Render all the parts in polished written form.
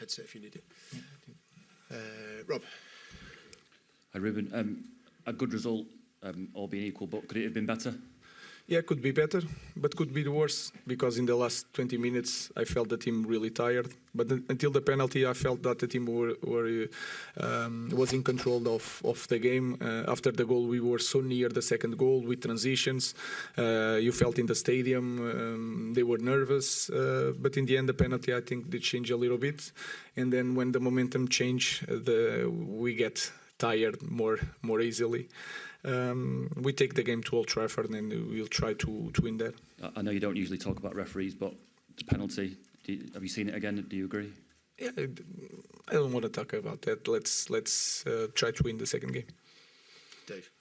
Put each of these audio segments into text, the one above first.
headset if you need it. Rob. Hi, Ruben. A good result, all being equal, but could it have been better? Yeah, could be better, but could be worse, because in the last 20 minutes I felt the team really tired. But until the penalty, I felt that the team was in control of the game. After the goal, we were so near the second goal with transitions. You felt in the stadium they were nervous, but in the end, the penalty, I think, did change a little bit. And then when the momentum changed, we get tired more easily. We take the game to Old Trafford and we'll try to win that. I know you don't usually talk about referees, but it's a penalty. Have you seen it again? Do you agree? Yeah, I don't want to talk about that. Let's try to win the second game. Dave.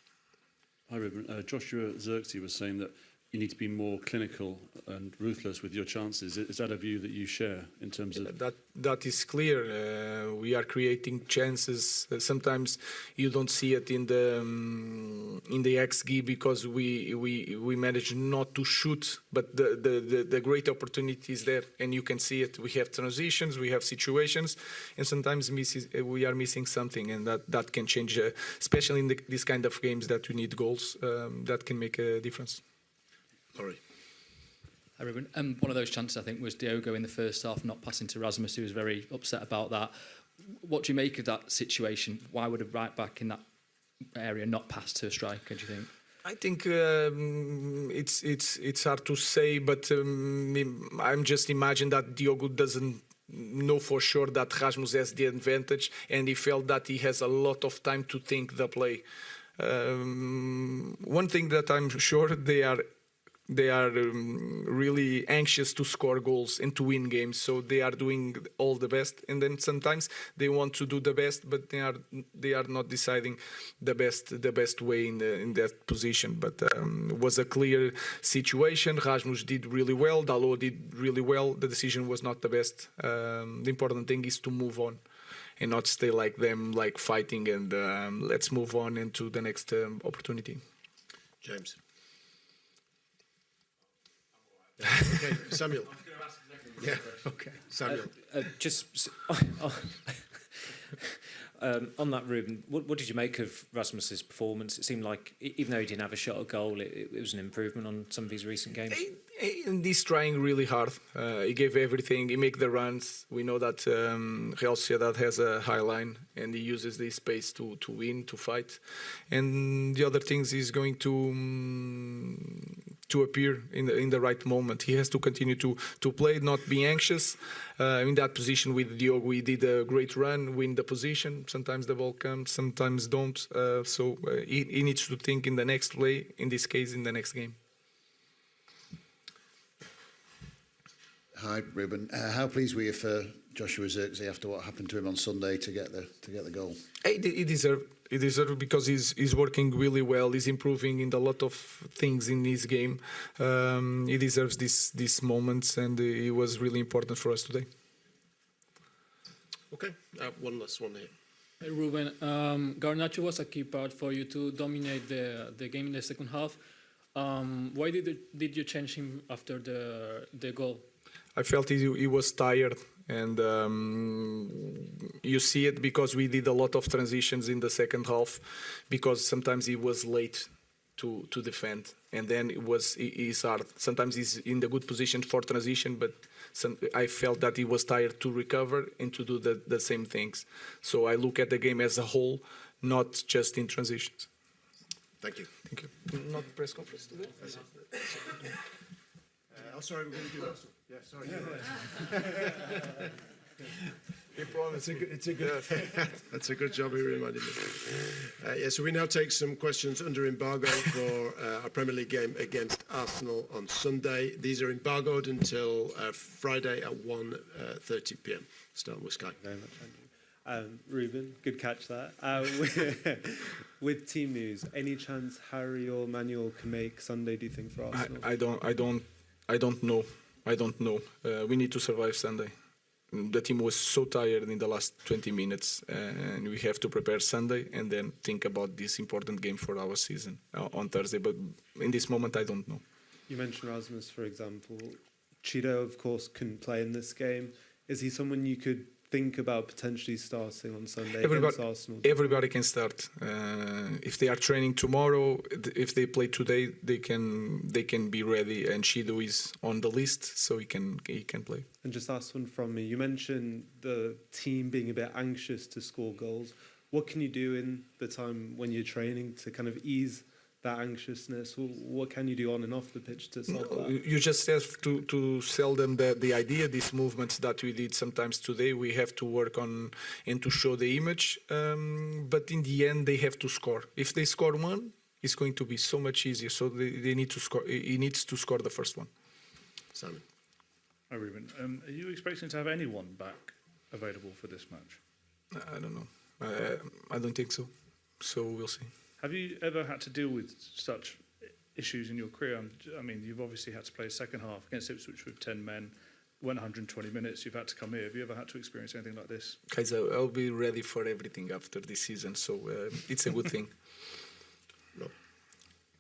Hi, Ruben. Joshua Zirkzee was saying that you need to be more clinical and ruthless with your chances. Is that a view that you share in terms of... That is clear. We are creating chances. Sometimes you don't see it in the XG because we manage not to shoot, but the great opportunity is there, and you can see it. We have transitions, we have situations, and sometimes we are missing something, and that can change, especially in these kind of games that you need goals. That can make a difference. Laurie. Hi, Ruben. One of those chances, I think, was Diogo in the first half not passing to Rasmus, who was very upset about that. What do you make of that situation? Why would a right back in that area not pass to a striker, do you think? I think it's hard to say, but I'm just imagining that Diogo doesn't know for sure that Rasmus has the advantage, and he felt that he has a lot of time to think the play. One thing that I'm sure they are really anxious to score goals and to win games, so they are doing all the best. And then sometimes they want to do the best, but they are not deciding the best way in that position. But it was a clear situation. Rasmus did really well. Dalot did really well. The decision was not the best. The important thing is to move on and not stay like them, like fighting. And let's move on into the next opportunity. James. Okay, Samuel. Yeah, okay, Samuel. On that, Ruben, what did you make of Rasmus's performance? It seemed like, even though he didn't have a shot at goal, it was an improvement on some of his recent games. He's trying really hard. He gave everything. He make the runs. We know that Real Sociedad has a high line, and he uses this space to win, to fight. And the other things is going to appear in the right moment. He has to continue to play, not be anxious. In that position with Diogo, he did a great run, win the position. Sometimes the ball comes, sometimes don't. So he needs to think in the next play, in this case, in the next game. Hi, Ruben. How pleased were you for Joshua Zirkzee after what happened to him on Sunday to get the goal? He deserved because he's working really well. He's improving in a lot of things in his game. He deserves these moments, and it was really important for us today. Okay, one last one here. Hey, Ruben, Garnacho was a key part for you to dominate the game in the second half. Why did you change him after the goal? I felt he was tired, and you see it because we did a lot of transitions in the second half, because sometimes he was late to defend, and then he's hard. Sometimes he's in the good position for transition, but I felt that he was tired to recover and to do the same things. So I look at the game as a whole, not just in transitions. Thank you. Thank you. Not press conference today? Sorry, we're going to do that. Yeah, sorry. That's a good job. He reminded me. So we now take some questions under embargo for our Premier League game against Arsenal on Sunday. These are embargoed until Friday at 1:30 p.m. Starting with Sky. Very much, Andrew. Ruben, good catch there. With team news, any chance Harry or Manuel can make Sunday, do you think, for Arsenal? I don't know. We need to survive Sunday. The team was so tired in the last 20 minutes, and we have to prepare Sunday and then think about this important game for our season on Thursday. But in this moment, I don't know. You mentioned Rasmus, for example. Cheeto, of course, couldn't play in this game. Is he someone you could think about potentially starting on Sunday Everybody, against Arsenal? everybody can start. If they are training tomorrow, if they play today, they can be ready. And Shido is on the list, so he can play. And just last one from me. You mentioned the team being a bit anxious to score goals. What can you do in the time when you're training to kind of ease that anxiousness? What can you do on and off the pitch to solve that? You just have to sell them the idea, these movements that we did sometimes today. We have to work on and to show the image. But in the end, they have to score. If they score one, it's going to be so much easier. So they need to score. He needs to score the first one. Simon. Hi, Ruben. Are you expecting to have anyone back available for this match? I don't know. I don't think so. So we'll see. Have you ever had to deal with such issues in your career? I mean, you've obviously had to play a second half against Ipswich with 10 men, went 120 minutes, you've had to come here. Have you ever had to experience anything like this? Guys, I'll be ready for everything after this season, so it's a good thing.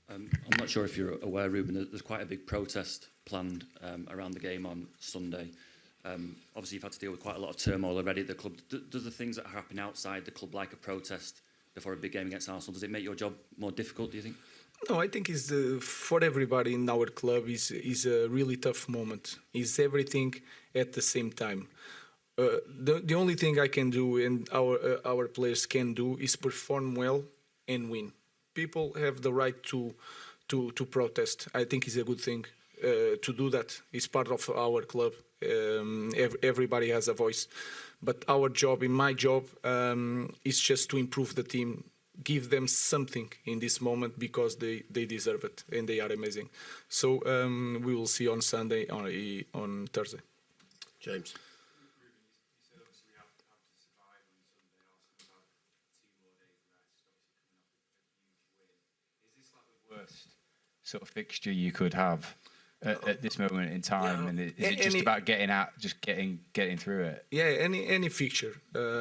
I'm not sure if you're aware, Ruben, there's quite a big protest planned around the game on Sunday. Obviously, you've had to deal with quite a lot of turmoil already at the club. Does the things that are happening outside the club, like a protest before a big game against Arsenal, does it make your job more difficult, do you think? No, I think it's for everybody in our club is a really tough moment. It's everything at the same time. The only thing I can do and our players can do is perform well and win. People have the right to protest. I think it's a good thing to do that. It's part of our club. Everybody has a voice. But our job, in my job, is just to improve the team, give them something in this moment because they deserve it and they are amazing. So we will see on Sunday, on Thursday. James. Worst sort of fixture you could have at this moment in time, and is it just about getting out, just getting through it? Yeah, any fixture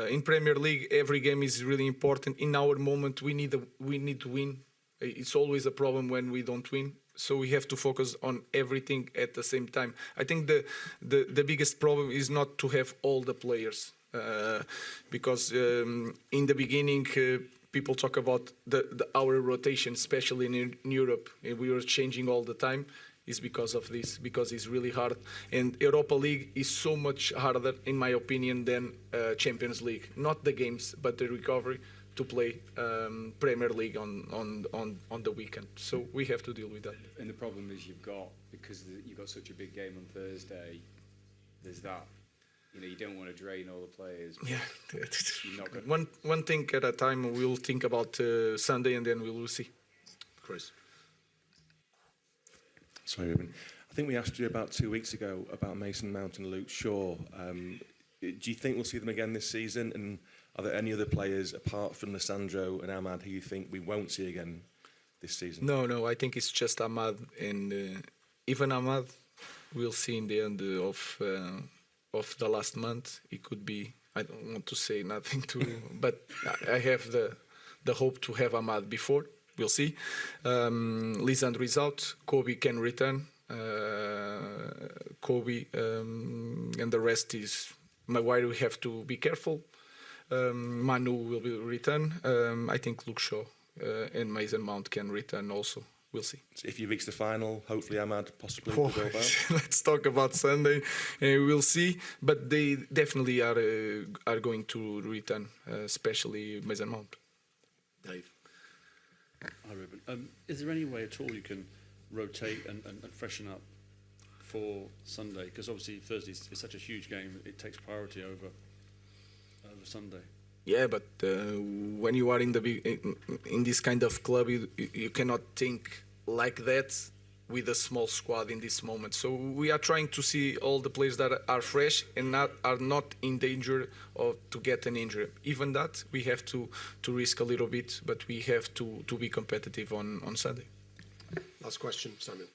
in Premier League, every game is really important. In our moment, we need to win. It's always a problem when we don't win, so we have to focus on everything at the same time. I think the biggest problem is not to have all the players, because in the beginning. People talk about our rotation, especially in Europe, and we were changing all the time. Is because of this, because it's really hard. And Europa League is so much harder, in my opinion, than Champions League. Not the games, but the recovery to play Premier League on the weekend. So we have to deal with that. And the problem is because you've got such a big game on Thursday, there's that. You know, you don't want to drain all the players. Yeah, one thing at a time. We'll think about Sunday, and then we will see. Chris. Sorry, Ruben. I think we asked you about 2 weeks ago about Mason Mount and Luke Shaw. Do you think we'll see them again this season? And are there any other players apart from Lissandro and Ahmad who you think we won't see again this season? No. I think it's just Ahmad, and even Ahmad, we'll see in the end of the last month. It could be. I don't want to say nothing but I have the hope to have Ahmad before. We'll see. Lisandro is out. Kobe can return. Kobe and the rest is Maguire. We have to be careful. Manu will return. I think Luke Shaw and Mason Mount can return also. We'll see. If you reach the final, hopefully Ahmad possibly will go back. Let's talk about Sunday. We'll see. But they definitely are going to return, especially Mason Mount. Dave. Hi, Ruben. Is there any way at all you can rotate and freshen up for Sunday? Because obviously Thursday is such a huge game; it takes priority over Sunday. Yeah, but when you are in this kind of club, you cannot think like that with a small squad in this moment. So we are trying to see all the players that are fresh and are not in danger of to get an injury. Even that, we have to risk a little bit, but we have to be competitive on Sunday. Last question, Samuel.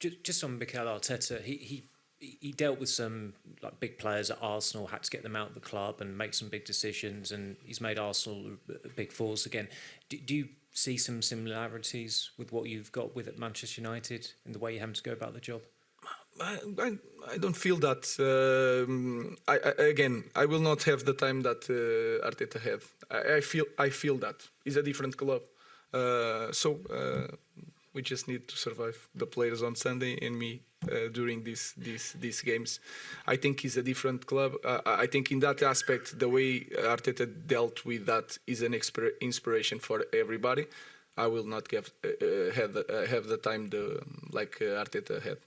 Just on Mikel Arteta, he dealt with some like big players at Arsenal, had to get them out of the club and make some big decisions, and he's made Arsenal a big force again. Do you see some similarities with what you've got with at Manchester United and the way you have to go about the job? I don't feel that. I will not have the time that Arteta had. I feel that it's a different club. We just need to survive, the players on Sunday and me during these games. I think it's a different club. I think in that aspect, the way Arteta dealt with that is an inspiration for everybody. I will not have the time like Arteta had.